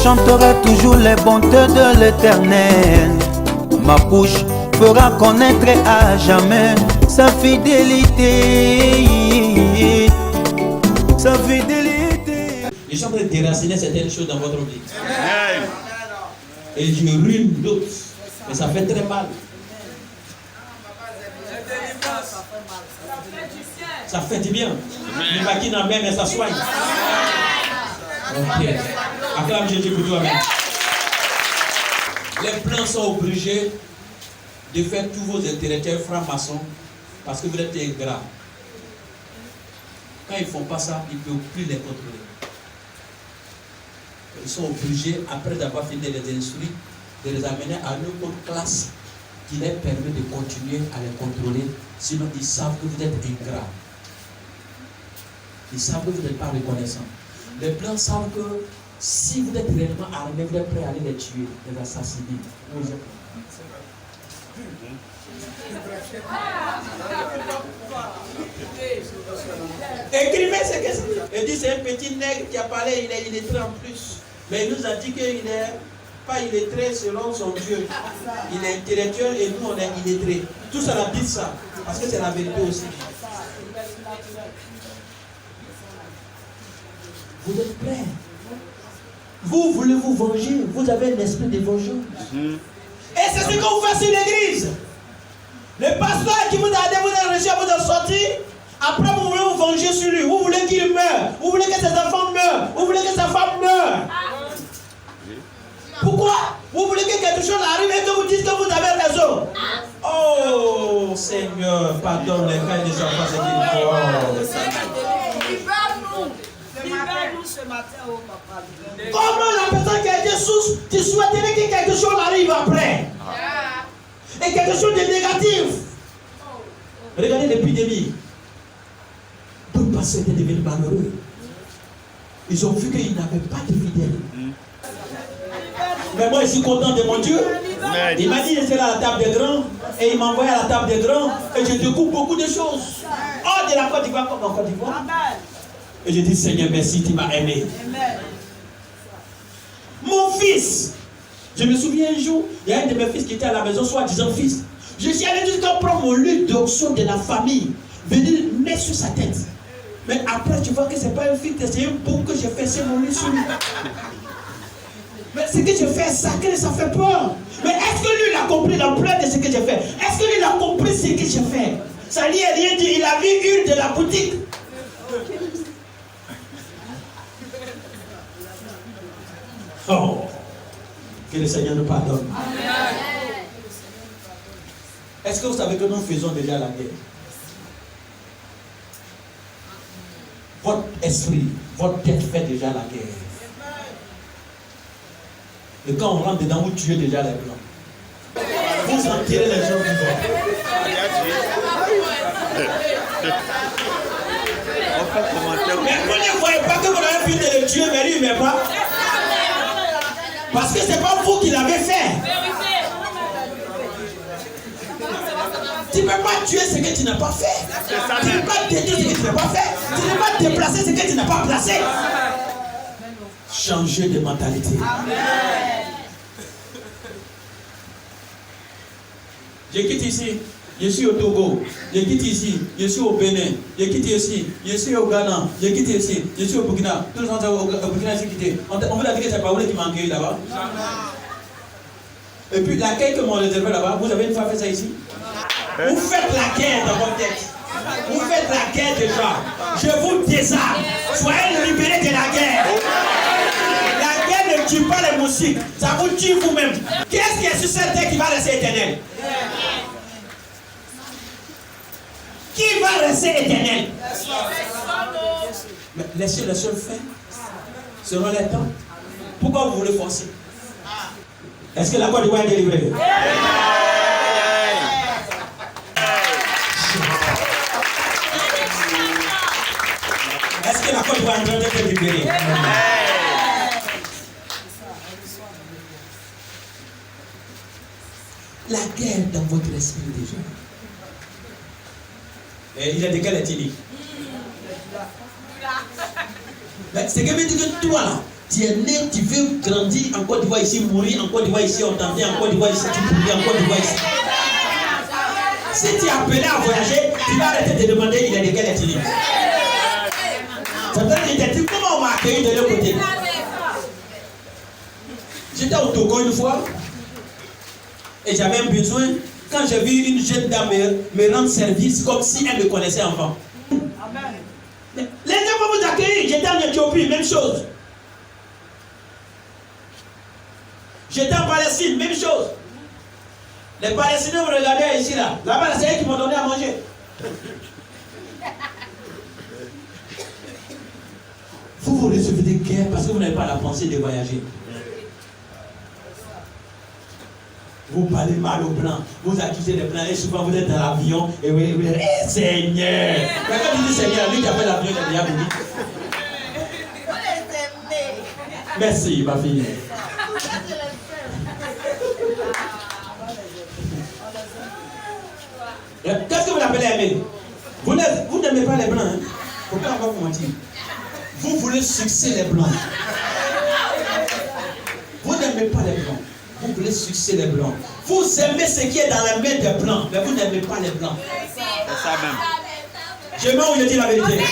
chanterai toujours les bontés de l'Éternel. Ma bouche fera connaître à jamais sa fidélité. Sa fidélité. Je suis en train de déraciner certaines choses dans votre vie. Et je ruine d'autres. Mais ça fait très mal. Ça fait du bien. Le maquille dans même, mais ça soigne. Ok. Acclame Jésus pour toi. Les plans sont obligés de faire tous vos intellectuels francs-maçons parce que vous êtes ingrats. Quand ils ne font pas ça, ils ne peuvent plus les contrôler. Ils sont obligés, après avoir fini de les instruire, de les amener à une autre classe qui leur permet de continuer à les contrôler. Sinon, ils savent que vous êtes ingrats. Ils savent que vous n'êtes pas reconnaissant. Les blancs savent que si vous êtes réellement armés, vous êtes prêts à aller les tuer, les assassiner. Écrivez ce que c'est. Il dit c'est un petit nègre qui a parlé, il est illettré en plus. Mais il nous a dit qu'il est pas illettré selon son Dieu. Il est intellectuel et nous on est illettrés. Tout ça la dit ça. Parce que c'est la vérité aussi. Vous êtes prêts. Vous voulez vous venger. Vous avez un esprit de vengeance. Et c'est ce que vous faites sur l'église. Le pasteur qui vous a aidé, vous a reçu, vous a sorti. Après, vous voulez vous venger sur lui. Vous voulez qu'il meure. Vous voulez que ses enfants meurent. Vous voulez que sa femme meure. Pourquoi? Vous voulez que quelque chose arrive et que vous dites que vous avez raison. Oh Seigneur, pardonne les frères et les enfants, c'est qu'il faut. Libère-nous ce matin, oh papa. Comment la personne qui a été source, tu souhaiterais que quelque chose arrive après? Et quelque chose de négatif. Regardez l'épidémie. Deux pasteurs étaient devenus malheureux. Ils ont vu qu'ils n'avaient pas de fidèles. Mais moi, je suis content de mon Dieu. Il m'a dit, je serai à la table des grands. Et il m'a envoyé à la table des grands. Et je découvre beaucoup de choses. Hors de la Côte d'Ivoire comme en Côte d'Ivoire. Et je dis, Seigneur, merci, tu m'as aimé. Amen. Mon fils, je me souviens un jour, il y a un de mes fils qui était à la maison, soi-disant fils. Je suis allé jusqu'à prendre mon lutte d'onction de la famille, venir mettre sur sa tête. Mais après, tu vois que ce n'est pas un fils, c'est un bouc que j'ai fait, c'est mon lutte sur lui. Mais ce que je fais, ça fait peur. Mais est-ce que lui, il a compris l'ampleur de ce que j'ai fait? Est-ce que lui, il a compris ce que j'ai fait? Ça lui a rien dit, il a vu une de la boutique. Oh, que le Seigneur nous pardonne. Amen. Est-ce que vous savez que nous faisons déjà la guerre? Votre esprit, votre tête fait déjà la guerre. Et quand on rentre dedans, vous tuez déjà les blancs. Vous enterrez les gens vivants. Mais vous ne voyez pas que vous avez pu de le tuer, mais lui, il ne met pas. Parce que ce n'est pas vous qui l'avez fait. Tu ne peux pas tuer ce que tu n'as pas fait. Tu ne peux pas détruire ce que tu n'as pas fait. Tu ne peux pas déplacer ce que tu n'as pas placé. Changer de mentalité. Je quitte ici. Je suis au Togo, je quitte ici, je suis au Bénin, je quitte ici, je suis au Ghana, je quitte ici, je suis au Burkina. Tous les gens au Burkina, je suis quitté. On vous a dit que c'est pas vous qui m'accueillez là-bas. Et puis l'accueil que m'ont réservé là-bas, vous avez une fois fait ça ici? Vous faites la guerre dans votre tête. Vous faites la guerre déjà. Je vous désarme. Soyez libérés de la guerre. La guerre ne tue pas les moustiques, ça vous tue vous-même. Qu'est-ce qui est sur cette terre qui va rester éternel? Qui va rester éternel? Mais laissez le seul faire selon les temps. Pourquoi vous voulez forcer? Est-ce que la Côte d'Ivoire est délivrée? Est-ce que la Côte d'Ivoire est en train d'être libérée? La guerre dans votre esprit déjà. Et il a de quel est-il? Mais c'est que veut dire que toi là, Tu es né, tu veux grandir en Côte d'Ivoire ici, mourir en Côte d'Ivoire ici, on t'entend en Côte d'Ivoire ici, tu pourris en Côte d'Ivoire ici. Si tu es appelé à voyager, tu vas arrêter de te demander il est de quelle ethnie. Ça veut dire comment on m'a accueilli de l'autre côté. J'étais au Togo une fois et j'avais un besoin. Quand j'ai vu une jeune dame me rendre service comme si elle me connaissait avant. Les gens vont vous accueillir. J'étais en Éthiopie, même chose. J'étais en Palestine, même chose. Les Palestiniens me regardaient ici, là. Là-bas, c'est eux qui m'ont donné à manger. Vous vous recevez des guerres parce que vous n'avez pas la pensée de voyager. Vous parlez mal aux blancs, vous accusez les blancs et souvent vous êtes dans l'avion et vous dites hey, Seigneur. Mais quand tu dis Seigneur, lui qui a fait l'avion, il a déjà venu. Merci ma fille. Qu'est-ce que vous appelez aimer? Vous n'aimez pas les blancs, hein? Pourquoi on va vous mentir? Vous voulez succès les blancs. Vous n'aimez pas les blancs. Vous voulez succès les blancs. Vous aimez ce qui est dans la main des blancs, mais vous n'aimez pas les blancs. C'est ça même. Je mens ou je dis la vérité?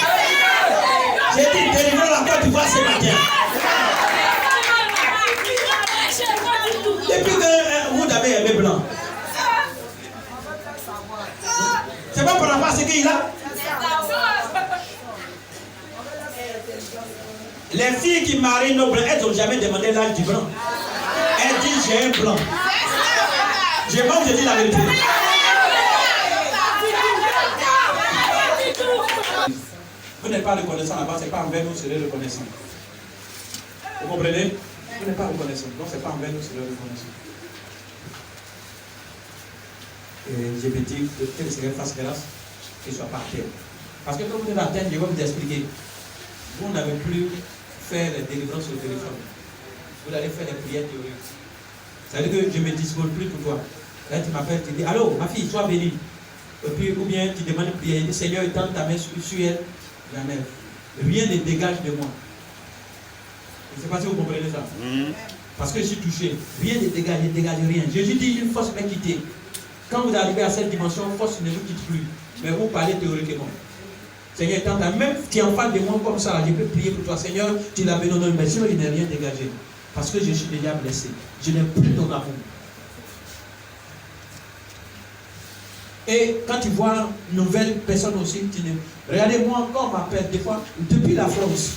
J'ai dit délivrons la Côte d'Ivoire ce matin. Depuis que vous avez aimé blanc. C'est pas pour la part ce qu'il a. Les filles qui marient nos blancs, elles n'ont jamais demandé l'âge du blanc. Elles disent j'ai un blanc. Je mens ou je dis la vérité? Vous n'êtes pas reconnaissant là-bas, c'est pas envers nous, c'est le reconnaissant. Vous comprenez? Vous n'êtes pas reconnaissant, donc c'est pas envers nous, c'est le reconnaissant. Et je vais dire que le Seigneur fasse grâce qu'il soit par terre. Parce que quand vous êtes à terre, je vais vous expliquer. Vous n'avez plus faire les délivrances au téléphone. Vous allez faire les prières théoriques. Ça veut dire que je ne me dispose plus pour toi. Là, tu m'appelles, tu dis allô, ma fille, sois bénie. Et puis, ou bien tu demandes une prière, il dit Seigneur, tends ta main sur elle, jamais. Rien ne dégage de moi. Je ne sais pas si vous comprenez ça. Parce que je suis touché. Rien ne dégage, ne dégage rien. Jésus dit une force m'a quitté. Quand vous arrivez à cette dimension, force ne vous quitte plus. Mais vous parlez théoriquement. Seigneur, tant même tu es en face de moi comme ça, je peux prier pour toi. Seigneur, tu l'as béni, mais sinon il n'est rien dégagé. Parce que je suis déjà blessé. Je n'ai plus ton amour. Et quand tu vois une nouvelle personne aussi, tu dis, regardez-moi, quand on m'appelle, des fois, depuis la France,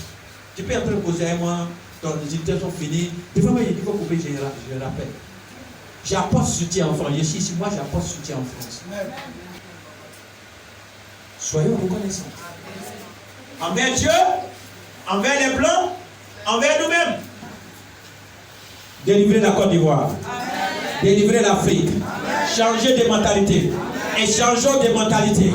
tu peux entrer causer avec moi, ton résultats sont finis. Des fois, il dit, il faut couper, je rappelle. J'apporte soutien en France. Je suis ici, moi j'apporte soutien en France. Soyons reconnaissants. Envers Dieu, envers les Blancs, envers nous-mêmes. Délivrer la Côte d'Ivoire. Délivrer l'Afrique. Changer de mentalité. Et changeons de mentalité.